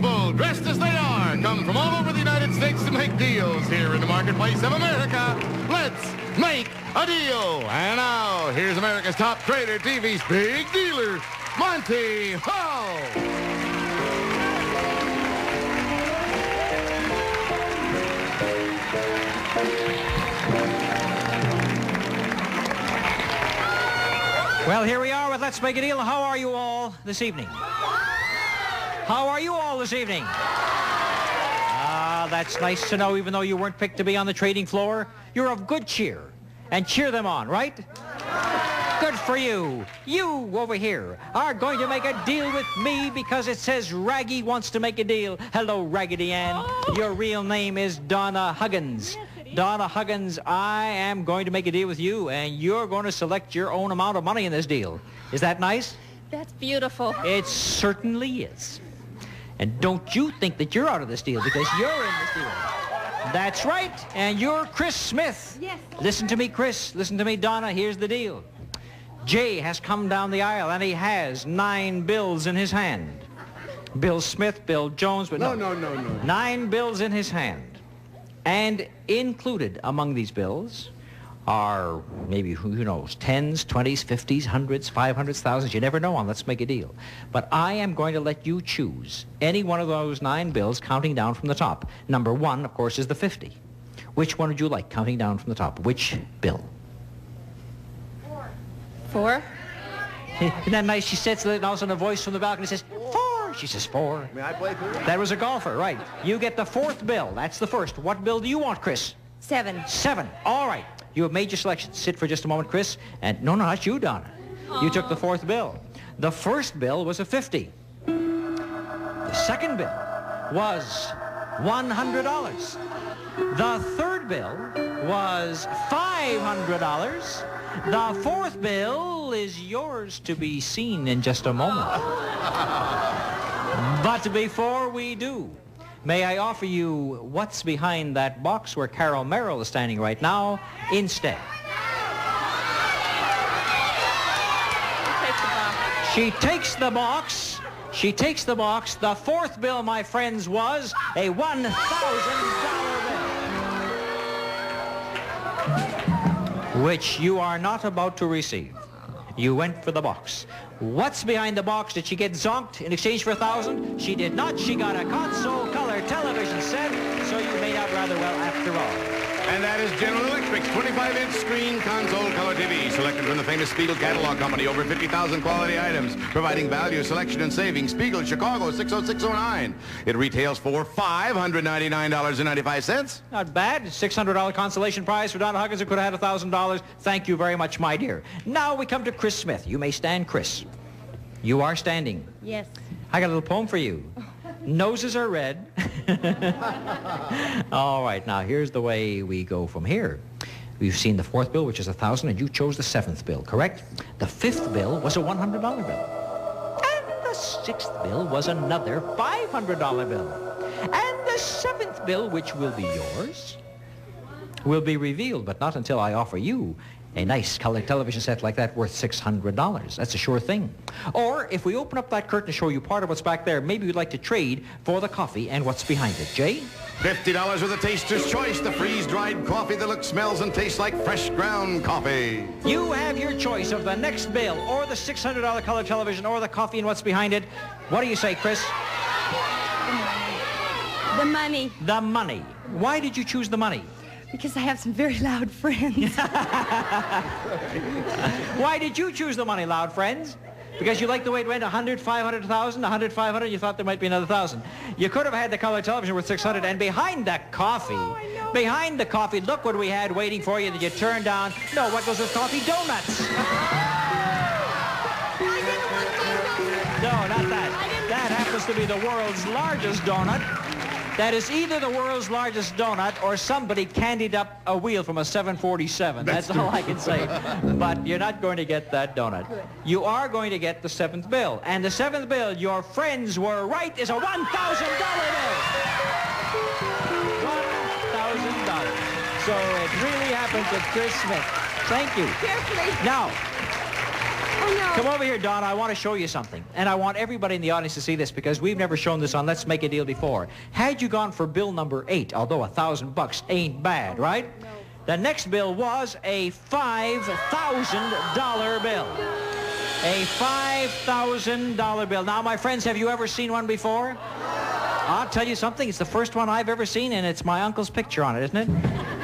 people, dressed as they are, come from all over the United States to make deals here in the marketplace of America. Let's make a deal. And now, here's America's top trader, TV's big dealer, Monty Hall. Well, here we are with Let's Make a Deal. How are you all this evening? How are you all this evening? Ah, that's nice to know, even though you weren't picked to be on the trading floor. You're of good cheer. And cheer them on, right? Good for you. You over here are going to make a deal with me because it says Raggy wants to make a deal. Hello, Raggedy Ann. Your real name is Donna Huggins. Donna Huggins, I am going to make a deal with you, and you're going to select your own amount of money in this deal. Is that nice? That's beautiful. It certainly is. And don't you think that you're out of this deal, because you're in this deal. That's right, and you're Chris Smith. Yes. Listen to me, Chris. Listen to me, Donna. Here's the deal. Jay has come down the aisle, and he has 9 bills in his hand. Bill Smith, Bill Jones, but no. 9 bills in his hand. And included among these bills are maybe, who knows, 10s, 20s, 50s, 100s, 500s, thousands. You never know on Let's Make a Deal. But I am going to let you choose any one of those 9 bills counting down from the top. Number 1, of course, is the 50. Which one would you like counting down from the top? Which bill? 4. Isn't that nice? She says it, and all of a sudden a voice from the balcony says, 4. She says 4. May I play too? That was a golfer, right. You get the 4th bill. That's the first. What bill do you want, Chris? 7. 7. All right. You have made your selection. Sit for just a moment, Chris. And no, not you, Donna. You took the 4th bill. The first bill was a 50. The second bill was $100. The third bill was $500. The 4th bill is yours to be seen in just a moment. But before we do, may I offer you what's behind that box where Carol Merrill is standing right now instead? She takes the box. She takes the box. The 4th bill, my friends, was a $1,000 bill, which you are not about to receive. You went for the box. What's behind the box? Did she get zonked in exchange for $1,000? She did not. She got a console color television set, so you made out rather well after all. And that is General Electric's 25-inch screen console color TV, selected from the famous Spiegel catalog company. Over 50,000 quality items, providing value, selection, and savings. Spiegel, Chicago, 60609. It retails for $599.95. Not bad. $600 consolation prize for Donna Huggins, who could have had $1,000. Thank you very much, my dear. Now we come to Chris Smith. You may stand, Chris. You are standing. Yes. I got a little poem for you. Noses are red. All right, now here's the way we go from here. We've seen the 4th bill, which is $1,000, and you chose the 7th bill, correct? The 5th bill was a $100 bill. And the 6th bill was another $500 bill. And the 7th bill, which will be yours, will be revealed, but not until I offer you a nice color television set like that worth $600. That's a sure thing. Or if we open up that curtain to show you part of what's back there, maybe you'd like to trade for the coffee and what's behind it. Jay? $50 with a taster's choice. The freeze-dried coffee that looks, smells, and tastes like fresh ground coffee. You have your choice of the next bill or the $600 color television or the coffee and what's behind it. What do you say, Chris? The money. The money. Why did you choose the money? Because I have some very loud friends. Why did you choose the money, loud friends? Because you like the way it went 100, 500, 1,000, 100, 500, you thought there might be another 1,000. You could have had the color television worth 600, and behind the coffee, behind the coffee, look what we had waiting for you that you turned down. No, what goes with coffee? Donuts. No, not that. That happens to be the world's largest donut. That is either the world's largest donut or somebody candied up a wheel from a 747. That's all I can say. But you're not going to get that donut. Good. You are going to get the 7th bill. And the 7th bill, your friends were right, is a $1,000 bill. $1,000. So it really happened to Chris Smith. Thank you. Carefully. Now, Come over here, Donna. I want to show you something. And I want everybody in the audience to see this because we've never shown this on Let's Make a Deal before. Had you gone for bill number 8, although $1,000 ain't bad, right? No. The next bill was a $5,000 bill. A $5,000 bill. Now, my friends, have you ever seen one before? I'll tell you something. It's the first one I've ever seen, and it's my uncle's picture on it, isn't it?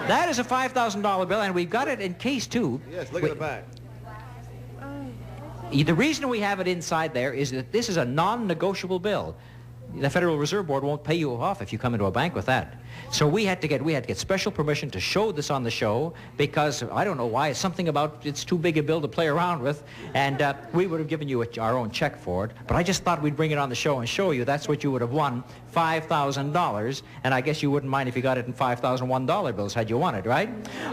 That is a $5,000 bill, and we've got it encased, too. Yes, look at the back. The reason we have it inside there is that this is a non-negotiable bill. The Federal Reserve Board won't pay you off if you come into a bank with that. So we had to get special permission to show this on the show because I don't know why. It's something about it's too big a bill to play around with, and we would have given you our own check for it. But I just thought we'd bring it on the show and show you that's what you would have won, $5,000. And I guess you wouldn't mind if you got it in $5,001 bills had you won it, right?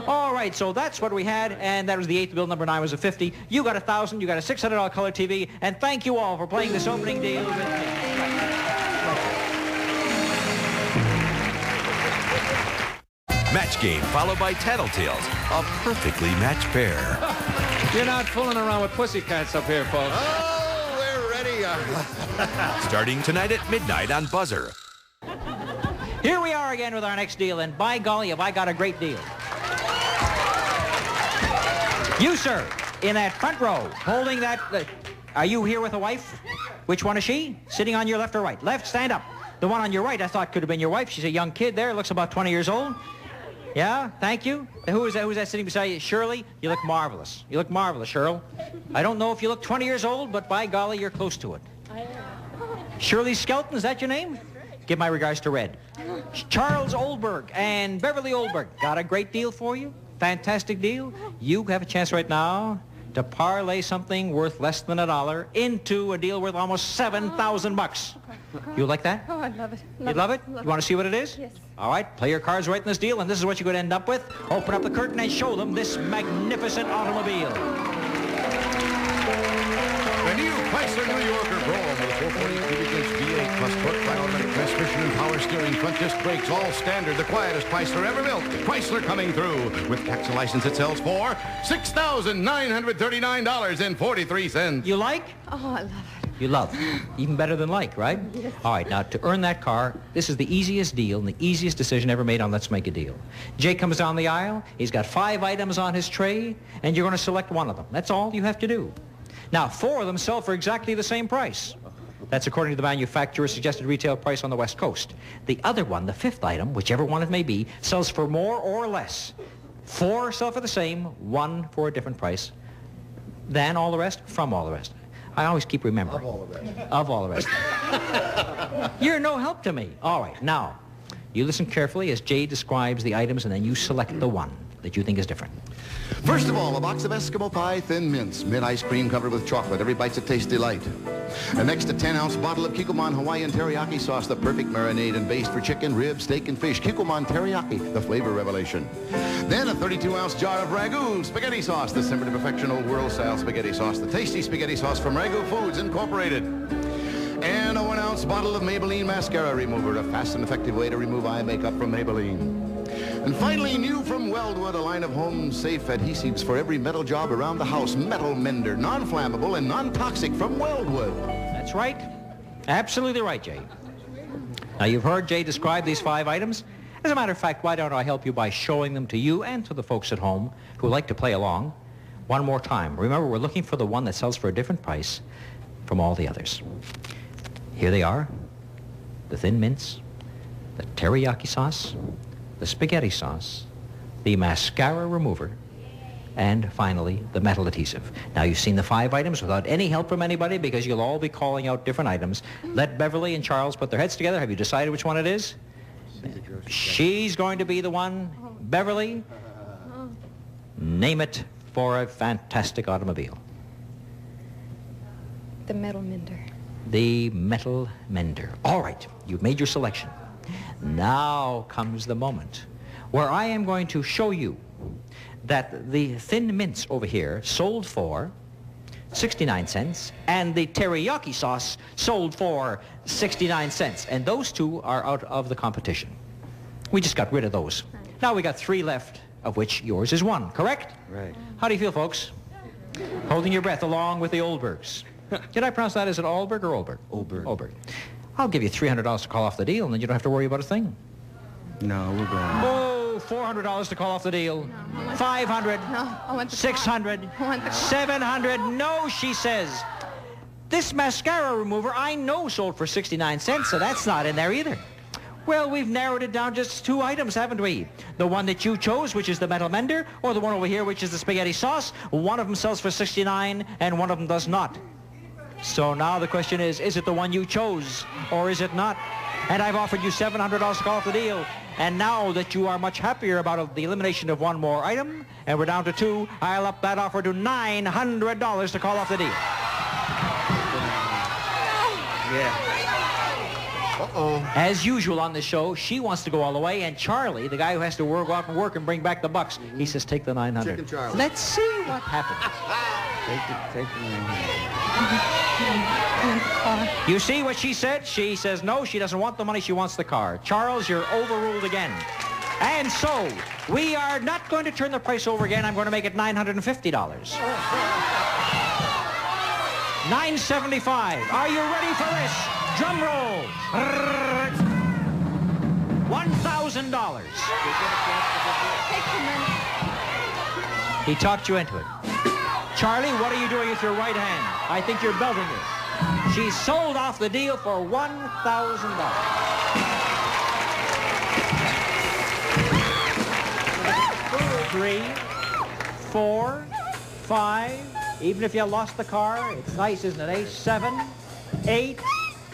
All right, so that's what we had, and that was the 8th bill. Number 9 was a 50. You got $1,000. You got a $600 color TV, and thank you all for playing this opening deal with me. Match game followed by Tattletales, a perfectly matched pair. You're not fooling around with pussycats up here, folks. Oh, we're ready. Starting tonight at midnight on BUZZR. Here we are again with our next deal, and by golly, have I got a great deal. You, sir, in that front row, holding that... are you here with a wife? Which one is she? Sitting on your left or right? Left, stand up. The one on your right, I thought could have been your wife. She's a young kid there, looks about 20 years old. Yeah, thank you. Who is that? Who's that sitting beside you? Shirley, you look marvelous. You look marvelous, Cheryl. I don't know if you look 20 years old, but by golly, you're close to it. Shirley Skelton, is that your name? Give my regards to Red. Charles Oldberg and Beverly Oldberg. Got a great deal for you. Fantastic deal. You have a chance right now to parlay something worth less than $1 into a deal worth almost $7,000. You like that? Oh, I love it. You love it? You want to see what it is? Yes. All right, play your cards right in this deal, and this is what you're going to end up with. Open up the curtain and show them this magnificent automobile. The new Chrysler New Yorker Brougham with a 440 cubic inch V8 plus torque by automatic transmission and power steering, front disc brakes, all standard, the quietest Chrysler ever built. Chrysler coming through. With tax and license, it sells for $6,939.43. You like? Oh, I love it. You love. Even better than like, right? Yes. All right, now to earn that car, this is the easiest deal and the easiest decision ever made on Let's Make a Deal. Jay comes down the aisle. He's got 5 items on his tray, and you're going to select one of them. That's all you have to do. Now, 4 of them sell for exactly the same price. That's according to the manufacturer's suggested retail price on the West Coast. The other one, the 5th item, whichever one it may be, sells for more or less. 4 sell for the same, 1 for a different price. Than all the rest, from all the rest. I always keep remembering. Of all the rest. Of all the rest. You're no help to me. All right, now, you listen carefully as Jay describes the items, and then you select the one that you think is different. First of all, a box of Eskimo pie, thin mints, mint ice cream covered with chocolate. Every bite's a taste delight. And next, a 10-ounce bottle of Kikkoman Hawaiian teriyaki sauce, the perfect marinade and base for chicken, ribs, steak, and fish. Kikkoman teriyaki, the flavor revelation. Then a 32-ounce jar of Ragu spaghetti sauce, the simmer to perfection old world-style spaghetti sauce, the tasty spaghetti sauce from Ragu Foods Incorporated. And a 1-ounce bottle of Maybelline mascara remover, a fast and effective way to remove eye makeup from Maybelline. And finally, new from Weldwood, a line of home-safe adhesives for every metal job around the house. Metal Mender, non-flammable and non-toxic from Weldwood. That's right. Absolutely right, Jay. Now, you've heard Jay describe these 5 items. As a matter of fact, why don't I help you by showing them to you and to the folks at home who like to play along one more time. Remember, we're looking for the one that sells for a different price from all the others. Here they are. The thin mints, the teriyaki sauce, the spaghetti sauce, the mascara remover, and finally, the metal adhesive. Now, you've seen the 5 items without any help from anybody because you'll all be calling out different items. Let Beverly and Charles put their heads together. Have you decided which one it is? She's going to be the one. Beverly, name it for a fantastic automobile. The metal mender. The metal mender. All right, you've made your selection. Now comes the moment where I am going to show you that the thin mints over here sold for 69 cents and the teriyaki sauce sold for 69 cents. And those 2 are out of the competition. We just got rid of those. Now we got 3 left, of which yours is 1, correct? Right. How do you feel, folks? Holding your breath along with the Oldbergs. Did I pronounce that? Is it Allberg or Oldberg? Oldberg. Oldberg. I'll give you $300 to call off the deal, and then you don't have to worry about a thing. No, we're going. Oh, $400 to call off the deal. No, $500. No, I want the $600. I want the $700. No, she says. This mascara remover I know sold for 69 cents, so that's not in there either. Well, we've narrowed it down just 2 items, haven't we? The one that you chose, which is the metal mender, or the one over here, which is the spaghetti sauce. One of them sells for 69, and one of them does not. So now the question is it the one you chose, or is it not? And I've offered you $700 to call off the deal. And now that you are much happier about the elimination of one more item, and we're down to 2, I'll up that offer to $900 to call off the deal. Yeah. Uh-oh. As usual on this show, she wants to go all the way, and Charlie, the guy who has to go out and work and bring back the bucks, he says, take the 900. Chicken Charlie. Let's see what happens. Take the 900. You see what she said? She says no, she doesn't want the money, she wants the car. Charles, you're overruled again. And so, we are not going to turn the price over again. I'm going to make it $950. $975. Are you ready for this? Drum roll. $1,000. He talked you into it. Charlie, what are you doing with your right hand? I think you're belting it. She sold off the deal for $1,000. 3, 4, 5. Even if you lost the car, it's nice, isn't it? 8, 7, 8,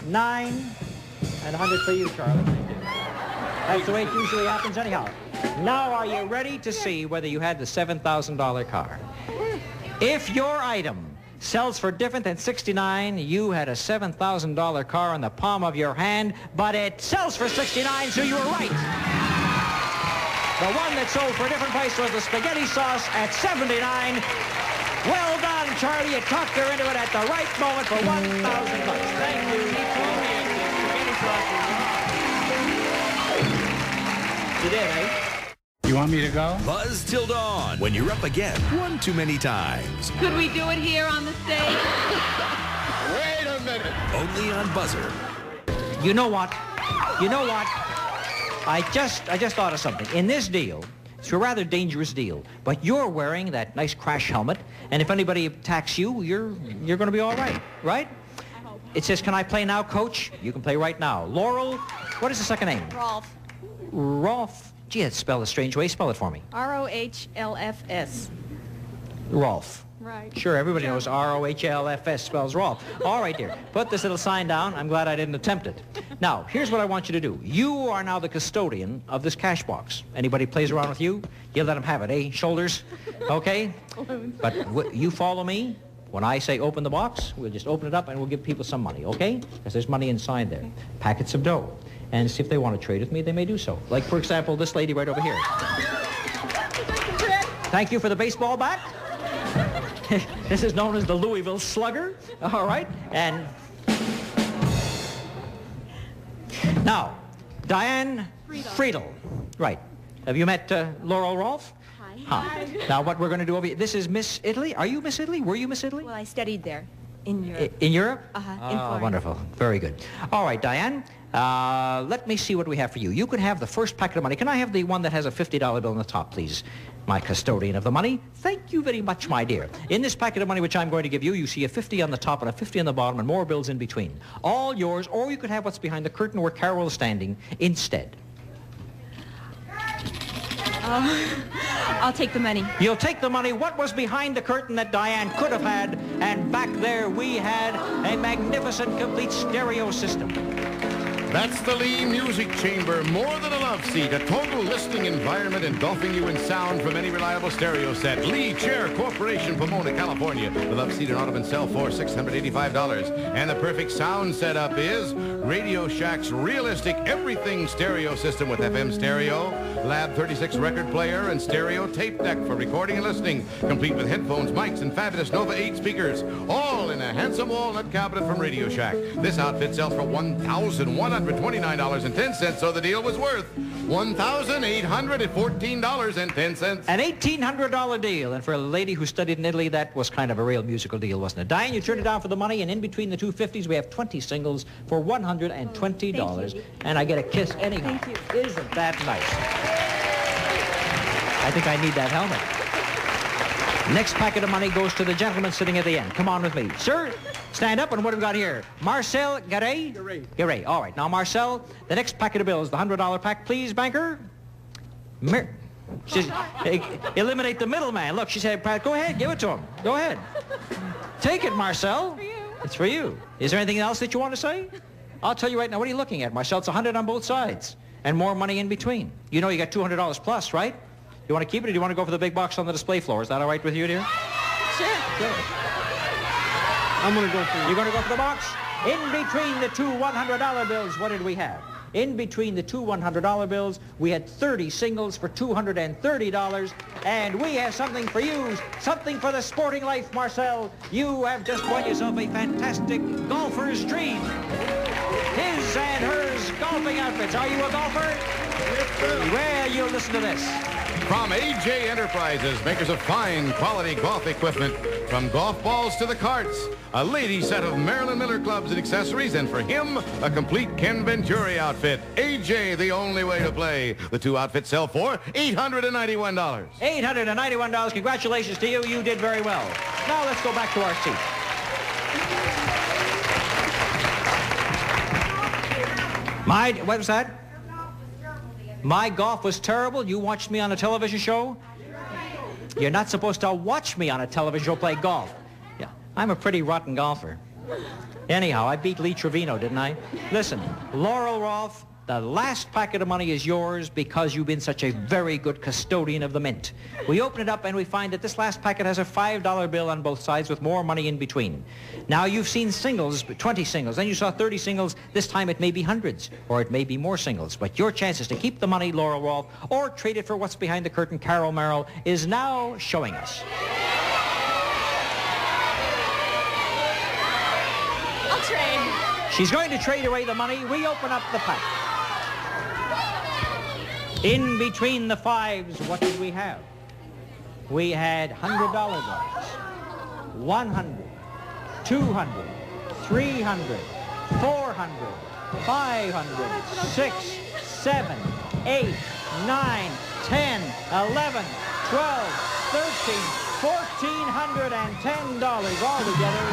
9, and 100 for you, Charlie. That's the way it usually happens anyhow. Now are you ready to see whether you had the $7,000 car? If your item sells for different than 69, you had a $7,000 car on the palm of your hand, but it sells for 69, so you were right. The one that sold for a different price was the spaghetti sauce at 79. Well done, Charlie. You talked her into it at the right moment for $1,000. Thank you. You did, eh? You want me to go? Buzz till dawn. When you're up again, one too many times. Could we do it here on the stage? Wait a minute. Only on BUZZR. You know what? You know what? I just thought of something. In this deal, it's a rather dangerous deal, but you're wearing that nice crash helmet, and if anybody attacks you, you're going to be all right, right? I hope. It says, can I play now, Coach? You can play right now. Laurel, what is the second name? Rolf. Rolf. Gee, it's spelled a strange way. Spell it for me. R-O-H-L-F-S. Rolf. Right. Sure, everybody knows R-O-H-L-F-S spells Rolf. All right, dear. Put this little sign down. I'm glad I didn't attempt it. Now, here's what I want you to do. You are now the custodian of this cash box. Anybody plays around with you, you let them have it, eh? Shoulders? Okay? But you follow me. When I say open the box, we'll just open it up and we'll give people some money, okay? Because there's money inside there. Packets of dough. And see if they want to trade with me, they may do so. Like, for example, this lady right over here. Thank you for the baseball bat. This is known as the Louisville Slugger. All right. And now, Diane Friedel. Right. Have you met Laurel Rolf? Hi. Now, what we're going to do over here, this is Miss Italy. Are you Miss Italy? Were you Miss Italy? Well, I studied there in Europe. In Europe? In Oh, Florence. wonderful. Very good. All right, Diane. Let me see what we have for you. You could have the first packet of money. Can I have the one that has a $50 bill on the top, please? My custodian of the money. Thank you very much, my dear. In this packet of money which I'm going to give you, you see a 50 on the top and a 50 on the bottom and more bills in between. All yours, or you could have what's behind the curtain where Carol is standing instead. I'll take the money. You'll take the money. What was behind the curtain that Diane could have had? And back there we had a magnificent complete stereo system. That's the Lee Music Chamber, more than a love seat, a total listening environment engulfing you in sound from any reliable stereo set. Lee Chair Corporation, Pomona, California. The love seat and ottoman sell for $685. And the perfect sound setup is Radio Shack's realistic everything stereo system with FM stereo, Lab 36 record player, and stereo tape deck for recording and listening, complete with headphones, mics, and fabulous Nova 8 speakers, all in a handsome walnut cabinet from Radio Shack. This outfit sells for $1,100. $129.10, so the deal was worth $1,814.10. An $1,800 deal, and for a lady who studied in Italy, that was kind of a real musical deal, wasn't it? Diane, you turned it down for the money, and in between the two 50s, we have 20 singles for $120, and I get a kiss anyhow. Thank you. Isn't that nice? I think I need that helmet. Next packet of money goes to the gentleman sitting at the end. Come on with me. Sir, stand up, and what have we got here? Marcel Garay? Garay. All right. Now, Marcel, the next packet of bills, the $100 pack, please, banker. Eliminate the middleman. Look, she said, go ahead, give it to him. Go ahead. Take it, Marcel. It's for you. Is there anything else that you want to say? I'll tell you right now, what are you looking at, Marcel? It's 100 on both sides, and more money in between. You know you got $200 plus, right? You want to keep it, or do you want to go for the big box on the display floor? Is that all right with you, dear? Sure. I'm going to go for You're going to go for the box? In between the two $100 bills, what did we have? In between the two $100 bills, we had 30 singles for $230, and we have something for you, something for the sporting life, Marcel. You have just won yourself a fantastic golfer's dream. His and hers golfing outfits. Are you a golfer? Yes, sir. Well, you'll listen to this. From AJ Enterprises, makers of fine quality golf equipment, from golf balls to the carts, a ladies set of Marilyn Miller clubs and accessories, and for him, a complete Ken Venturi outfit. AJ, the only way to play. The two outfits sell for $891. $891. Congratulations to you. You did very well. Now let's go back to our seat. What was that? My golf was terrible. You watched me on a television show? You're not supposed to watch me on a television show play golf. Yeah, I'm a pretty rotten golfer. Anyhow, I beat Lee Trevino, didn't I? Listen, Laurel Rolfe, the last packet of money is yours because you've been such a very good custodian of the mint. We open it up and we find that this last packet has a $5 bill on both sides with more money in between. Now, you've seen singles, 20 singles, then you saw 30 singles. This time it may be hundreds, or it may be more singles. But your chance is to keep the money, Laurel Rolfe, or trade it for what's behind the curtain, Carol Merrill, is now showing us. I'll trade. She's going to trade away the money. We open up the pack. In between the fives, what did we have? We had $100 bills. 100, 200, 300, 400, 500, 6, 7, 8, 9, 10, 11, 12, 13, $1,410 altogether.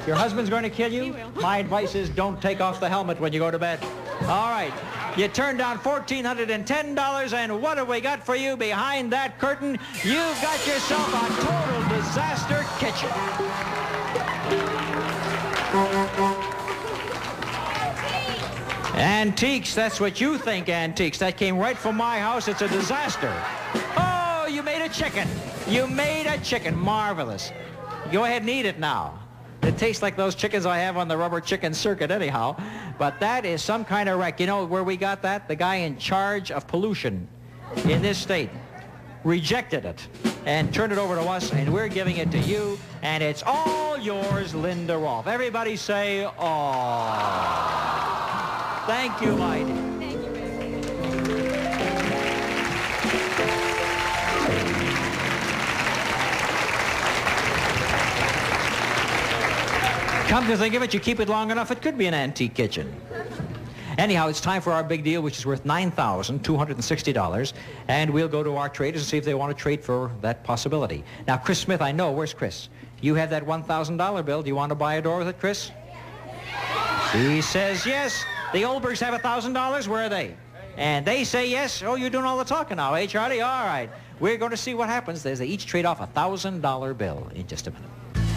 Your husband's going to kill you? My advice is don't take off the helmet when you go to bed. All right. You turned down $1,410, and what have we got for you behind that curtain? You've got yourself a total disaster kitchen. Antiques, that's what you think, antiques. That came right from my house. It's a disaster. Oh, you made a chicken. You made a chicken. Marvelous. Go ahead and eat it now. It tastes like those chickens I have on the rubber chicken circuit anyhow. But that is some kind of wreck. You know where we got that? The guy in charge of pollution in this state rejected it and turned it over to us, and we're giving it to you, and it's all yours, Linda Rolfe. Everybody say, "Aw." Thank you, Mike. Thank you, Rick. Come to think of it, you keep it long enough, it could be an antique kitchen. Anyhow, it's time for our big deal, which is worth $9,260, and we'll go to our traders and see if they want to trade for that possibility. Now, Chris Smith, I know. Where's Chris? You have that $1,000 bill. Do you want to buy a door with it, Chris? He says yes. The Oldbergs have $1,000. Where are they? And they say yes. Oh, you're doing all the talking now, eh, Charlie? All right. We're going to see what happens. They each trade off a $1,000 bill in just a minute.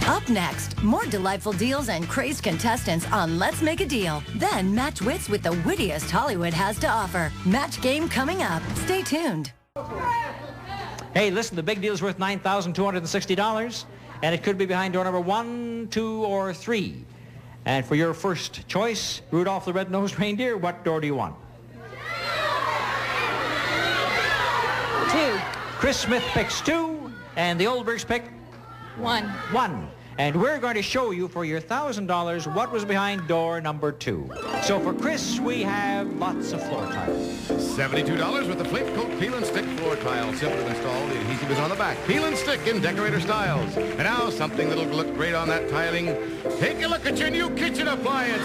Up next, more delightful deals and crazed contestants on Let's Make a Deal. Then match wits with the wittiest Hollywood has to offer. Match game coming up. Stay tuned. Hey, listen, the big deal's worth $9,260, and it could be behind door number 1, 2, or 3. And for your first choice, Rudolph the Red-Nosed Reindeer, what door do you want? 2. Chris Smith picks 2, and the Oldbergs pick 1. 1. And we're going to show you for your $1,000 what was behind door number 2. So for Chris, we have lots of floor tiles. $72 with the Flake Coat Peel and Stick floor tile. Simple to install. The adhesive is on the back. Peel and stick in decorator styles. And now something that'll look great on that tiling. Take a look at your new kitchen appliances.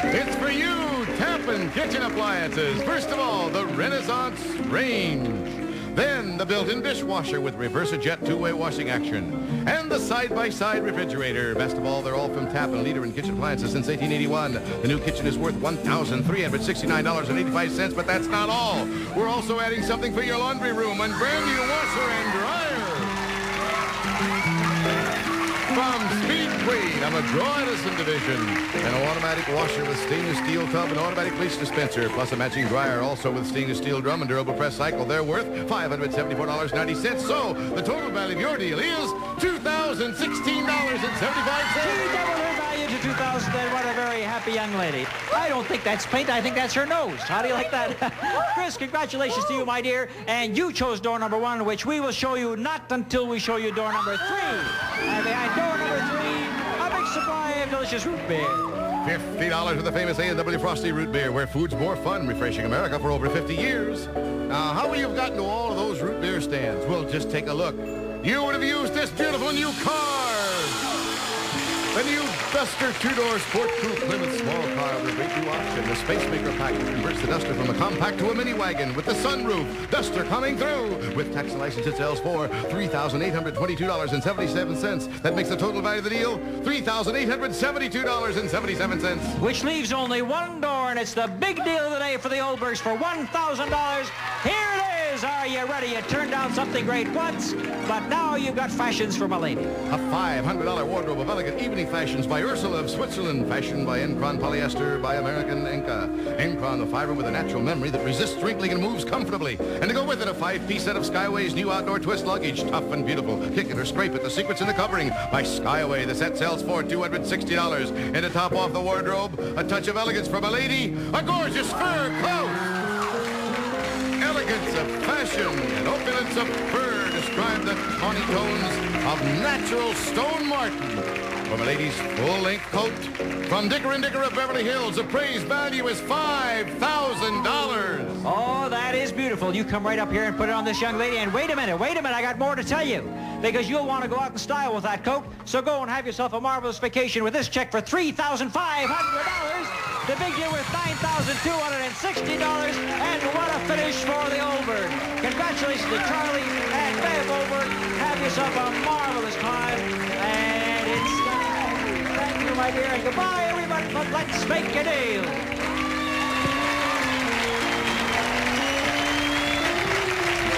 It's for you, Tappan Kitchen Appliances. First of all, the Renaissance range. Then the built-in dishwasher with reverse-jet two-way washing action. And the side-by-side refrigerator. Best of all, they're all from Tappan, leader in kitchen appliances since 1881. The new kitchen is worth $1,369.85, but that's not all. We're also adding something for your laundry room and brand new washer and dryer. From Speed Queen of a Draw Edison division. An automatic washer with stainless steel tub and automatic bleach dispenser, plus a matching dryer, also with stainless steel drum and durable press cycle. They're worth $574.90. So the total value of your deal is $2,016.75. Double her value to $2,000. What a very happy young lady. I don't think that's paint. I think that's her nose. How do you like that? Chris, congratulations to you, my dear. And you chose door number 1, which we will show you not until we show you door number 3. And behind door number 3, a big supply of delicious root beer. $50 with the famous A&W Frosty Root Beer, where food's more fun, refreshing America for over 50 years. Now, how will you have gotten to all of those root beer stands? Well, just take a look. You would have used this beautiful new car. The new Duster two-door Sport Coupe Plymouth small car with a great new option. The Spacemaker package converts the Duster from a compact to a mini wagon with the sunroof. Duster coming through. With tax and license, it sells for $3,822.77. That makes the total value of the deal $3,872.77. Which leaves only one door, and it's the big deal of the day for the Oldbergs for $1,000. Here it is. Are you ready? You turned down something great once, but now you've got fashions for my lady. A $500 wardrobe of elegant evening fashions by Ursula of Switzerland. Fashioned by Encron Polyester by American Enca. Encron, the fiber with a natural memory that resists wrinkling and moves comfortably. And to go with it, a 5-piece set of Skyway's new outdoor twist luggage. Tough and beautiful. Kick it or scrape it. The secret's in the covering by Skyway. The set sells for $260. And to top off the wardrobe, a touch of elegance from a lady. A gorgeous fur coat. Elegance of fashion and opulence of fur describe the tawny tones of natural stone marten. From a lady's full-length coat, from Dicker & Dicker of Beverly Hills, the appraised value is $5,000. Oh, that is beautiful. You come right up here and put it on this young lady. And wait a minute, I got more to tell you. Because you'll want to go out in style with that coat. So go and have yourself a marvelous vacation with this check for $3,500. The big deal worth $9,260. And what a finish for the Oldberg. Congratulations to Charlie and Bev Oldberg. Have yourself a marvelous time. And it's thank you, my dear, and goodbye, everybody. But let's make a deal.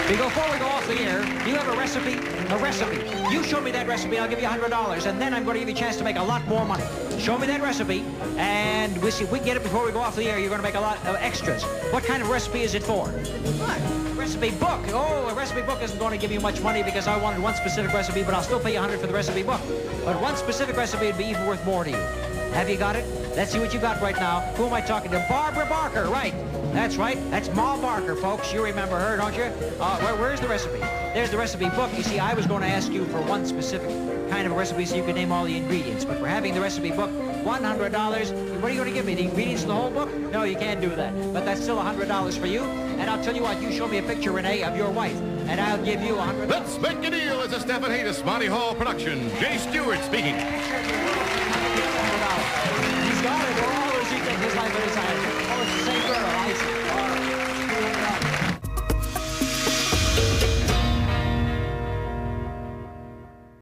Before we go off the air, do you have a recipe? A recipe. You show me that recipe, I'll give you $100, and then I'm going to give you a chance to make a lot more money. Show me that recipe, and we'll see if we can get it before we go off the air. You're going to make a lot of extras. What kind of recipe is it for? What? Recipe book. Oh, a recipe book isn't going to give you much money because I wanted one specific recipe, but I'll still pay you $100 for the recipe book. But one specific recipe would be even worth more to you. Have you got it? Let's see what you got right now. Who am I talking to? Barbara Barker, right. That's right. That's Ma Barker, folks. You remember her, don't you? Where's the recipe? There's the recipe book. You see, I was going to ask you for one specific kind of a recipe so you could name all the ingredients. But for having the recipe book, $100. What are you going to give me? The ingredients of the whole book? No, you can't do that. But that's still $100 for you. And I'll tell you what, you show me a picture, Renee, of your wife, and I'll give you $100. Let's make a deal. It's a Stefan Hatos, Monty Hall production. Jay Stewart speaking. He's got it. Or all those you think his life is